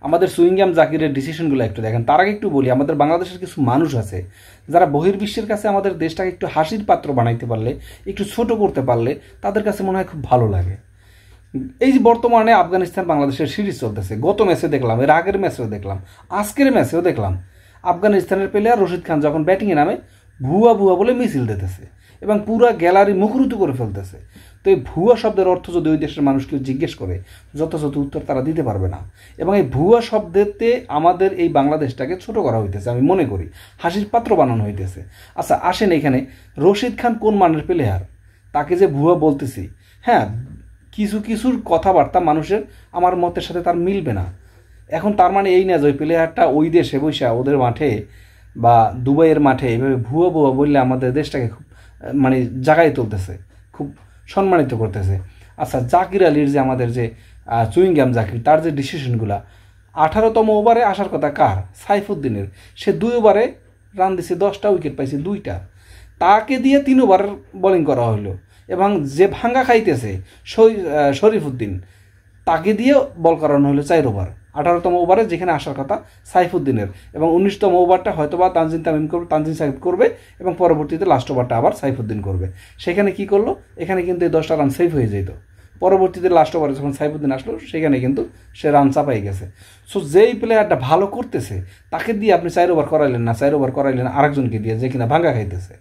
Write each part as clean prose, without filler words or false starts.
আমাদের সুইংগাম জাকিরের ডিসিশনগুলো একটু দেখেন। তার আগে একটু বলি, আমাদের বাংলাদেশের কিছু মানুষ আছে যারা বহির্বিশ্বের কাছে আমাদের দেশটাকে একটু হাসির পাত্র বানাইতে পারলে, একটু ছোট করতে পারলে তাদের কাছে মনে হয় খুব ভালো লাগে। এই যে বর্তমানে আফগানিস্তান বাংলাদেশের সিরিজ চলতেছে, গত ম্যাচে দেখলাম, এর আগের ম্যাচেও দেখলাম, আজকের ম্যাচেও দেখলাম, আফগানিস্তানের প্লেয়ার রশিদ খান যখন ব্যাটিংয়ে নামে ভুয়া ভুয়া বলে মিছিল দিতেছে এবং পুরা গ্যালারি মুখরুত করে ফেলতেছে। তো এই ভুয়া শব্দের অর্থ যদি ওই দেশের মানুষ কেউ জিজ্ঞেস করে, যথাযথ উত্তর তারা দিতে পারবে না। এবং এই ভুয়া শব্দেতে আমাদের এই বাংলাদেশটাকে ছোট করা হইতেছে, আমি মনে করি হাসির পাত্র বানানো হইতেছে। আচ্ছা আসেন, এখানে রশিদ খান কোন মানের প্লেয়ার, তাকে যে ভুয়া বলতেছি, হ্যাঁ কিছু কিছুর কথাবার্তা মানুষের আমার মতের সাথে তার মিলবে না। এখন তার মানে এই না যে ওই প্লেয়ারটা ওই দেশে বৈশা ওদের মাঠে বা দুবাইয়ের মাঠে এইভাবে ভুয়া ভুয়া বললে আমাদের দেশটাকে খুব মানে জাগায় তুলতেছে, খুব সম্মানিত করতেছে। আচ্ছা জাকির আলীর যে আমাদের যে চুইংগাম জাকির, তার যে ডিসিশনগুলা, 18তম ওভারে আসার কথা কার, সাইফুদ্দিনের, সে 2 ওভারে রান দিছে, 10টা উইকেট পাইছে 2টা, তাকে দিয়ে 3 ওভার বোলিং করা হলো। এবং যে ভাঙ্গা খাইতেছে শরীফুদ্দিন, তাকে দিয়ে বল করানো হলো 4 ওভার। 18তম ওভারে যেখানে আসার কথা সাইফুদ্দিনের, এবং 19তম ওভারটা হয়তো বা তানজিম সাকিব করবে এবং পরবর্তীতে লাস্ট ওভারটা আবার সাইফুদ্দিন করবে। সেখানে কি করলো, এখানে কিন্তু এই 10টা রান সেভ হয়ে যেত। পরবর্তীতে লাস্ট ওভারে যখন সাইফুদ্দিন আসলো সেখানে কিন্তু সে রান চাপাই গেছে। সো যেই প্লেয়ারটা ভালো করতেছে তাকে দিয়ে আপনি 4 ওভার করাইলেন না, 4 ওভার করাইলেন আরেকজনকে দিয়ে যে কিনা ভাঙ্গা খাইতেছে।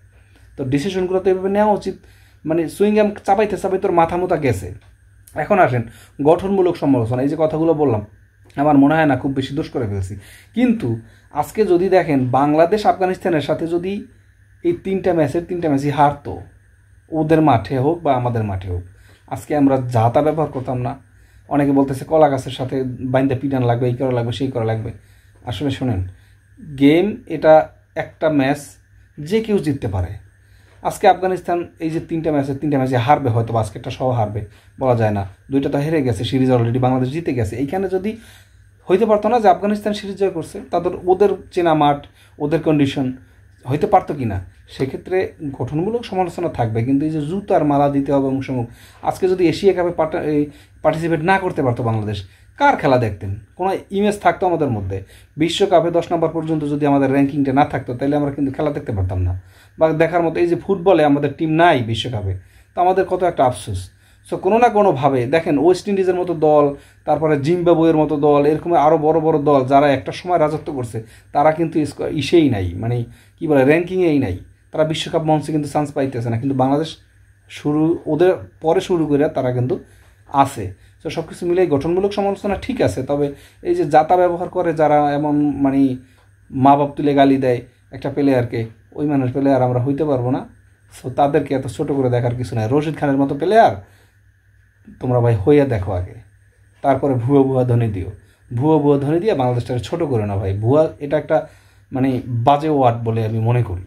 তো ডিসিশনগুলো তো এভাবে নেওয়া উচিত। মানে সুইংগাম চাপাইতে চাপাইতে তোর মাথা মোতা গেছে। এখন আসেন গঠনমূলক সমালোচনা, এই যে কথাগুলো বললাম আমার মনে হয় না খুব বেশি দোষ করে ফেলছি। কিন্তু আজকে যদি দেখেন বাংলাদেশ আফগানিস্তানের সাথে যদি এই 3টা ম্যাচই হারতো, ওদের মাঠে হোক বা আমাদের মাঠে হোক, আজকে আমরা যা তা ব্যবহার করতাম না। অনেকে বলতেছে কলা গাছের সাথে বাইন্দা পিটান লাগবে, এই করা লাগবে, সেই করা লাগবে। আসলে শোনেন, গেম এটা একটা ম্যাচ যে কেউ জিততে পারে। আজকে আফগানিস্তান এই যে 3টা ম্যাচে হারবে, হয়তো বাস্কেটটা সহ হারবে বলা যায় না, 2টা তো হেরে গেছে, সিরিজ অলরেডি বাংলাদেশ জিতে গেছে। এইখানে যদি হইতে পারতো না যে আফগানিস্তান সিরিজ জয় করছে, ওদের চেনা মাঠ, ওদের কন্ডিশন হইতে পারতো কি না, সেক্ষেত্রে গঠনমূলক সমালোচনা থাকবে। কিন্তু এই যে জুতার মালা দিতে হবে অংশমুখ, আজকে যদি এশিয়া কাপে পার্টিসিপেট না করতে পারতো বাংলাদেশ, কার খেলা দেখতেন? কোনো ইমেজ থাকতো আমাদের মধ্যে? বিশ্বকাপে 10 নম্বর পর্যন্ত যদি আমাদের র্যাঙ্কিংটা না থাকতো তাহলে আমরা কিন্তু খেলা দেখতে পারতাম না বা দেখার মতো। এই যে ফুটবলে আমাদের টিম নাই বিশ্বকাপে, তো আমাদের কত একটা আফসোস। সো কোনো না কোনোভাবে দেখেন ওয়েস্ট ইন্ডিজের মতো দল, তারপরে জিম্বাবুয়ের মতো দল, এরকম আরও বড় বড় দল যারা একটা সময় রাজত্ব করছে, তারা কিন্তু ইসেই নাই, মানে কী বলে, র্যাঙ্কিংয়েই নাই। তারা বিশ্বকাপ মঞ্চে কিন্তু চান্স পাইতেছে না। কিন্তু বাংলাদেশ ওদের পরে শুরু করে তারা কিন্তু আছে। তো সব কিছু মিলে গঠনমূলক সমালোচনা ঠিক আছে, তবে এই যে যাতা ব্যবহার করে যারা, এমন মানে মা বাপ তুলে গালি দেয় একটা প্লেয়ারকে, ওই মানুষ প্লেয়ার আমরা হইতে পারবো না। সো তাদেরকে এত ছোট করে দেখার কিছু নাই। রশিদ খানের মতো প্লেয়ার তোমরা ভাই হইয়া দেখো আগে, তারপরে ভুয়া ভুয়া ধ্বনি দিও। ভুয়া ভুয়া ধ্বনি দিয়ে বাংলাদেশটাকে ছোট করে না ভাই। ভুয়া এটা একটা মানে বাজে ওয়ার্ড বলে আমি মনে করি।